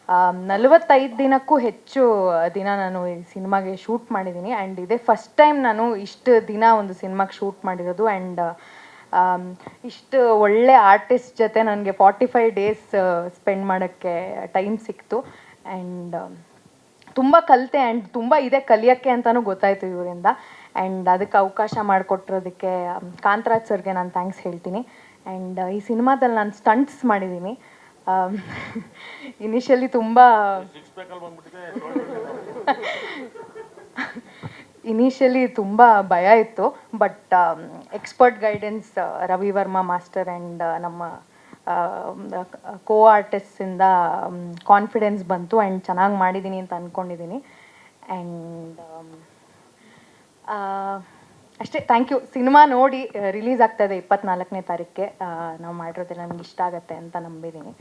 45 ದಿನಕ್ಕೂ ಹೆಚ್ಚು ದಿನ ನಾನು ಈ ಸಿನಿಮಾಗೆ ಶೂಟ್ ಮಾಡಿದ್ದೀನಿ. ಆ್ಯಂಡ್ ಇದೇ ಫಸ್ಟ್ ಟೈಮ್ ನಾನು ಇಷ್ಟು ದಿನ ಒಂದು ಸಿನಿಮಾಗೆ ಶೂಟ್ ಮಾಡಿರೋದು. ಆ್ಯಂಡ್ ಇಷ್ಟು ಒಳ್ಳೆ ಆರ್ಟಿಸ್ಟ್ ಜೊತೆ ನನಗೆ 45 ಡೇಸ್ ಸ್ಪೆಂಡ್ ಮಾಡೋಕ್ಕೆ ಟೈಮ್ ಸಿಕ್ತು. ಆ್ಯಂಡ್ ತುಂಬ ಕಲಿತೆ. ಆ್ಯಂಡ್ ತುಂಬ ಇದೆ ಕಲಿಯೋಕ್ಕೆ ಅಂತಲೂ ಗೊತ್ತಾಯಿತು ಇವರಿಂದ. ಆ್ಯಂಡ್ ಅದಕ್ಕೆ ಅವಕಾಶ ಮಾಡಿಕೊಟ್ಟಿರೋದಕ್ಕೆ ಕಾಂತರಾಜ್ ಸರ್ಗೆ ನಾನು ಥ್ಯಾಂಕ್ಸ್ ಹೇಳ್ತೀನಿ. ಆ್ಯಂಡ್ ಈ ಸಿನಿಮಾದಲ್ಲಿ ನಾನು ಸ್ಟಂಟ್ಸ್ ಮಾಡಿದ್ದೀನಿ. ಇನಿಷಿಯಲಿ ತುಂಬ ಭಯ ಇತ್ತು. But expert guidance Ravi Varma master and ನಮ್ಮ ಕೋ ಆರ್ಟಿಸ್ಟಿಂದ ಕಾನ್ಫಿಡೆನ್ಸ್ ಬಂತು. ಆ್ಯಂಡ್ ಚೆನ್ನಾಗಿ ಮಾಡಿದ್ದೀನಿ ಅಂತ ಅಂದ್ಕೊಂಡಿದ್ದೀನಿ. ಆ್ಯಂಡ್ ಅಷ್ಟೇ, ಥ್ಯಾಂಕ್ ಯು. ಸಿನಿಮಾ ನೋಡಿ ರಿಲೀಸ್ ಆಗ್ತಾಯಿದೆ 24ನೇ ತಾರೀಕಿಗೆ. ನಾವು ಮಾಡಿರೋದೆಲ್ಲ ನಮ್ಗೆ ಇಷ್ಟ ಆಗುತ್ತೆ ಅಂತ ನಂಬಿದ್ದೀನಿ.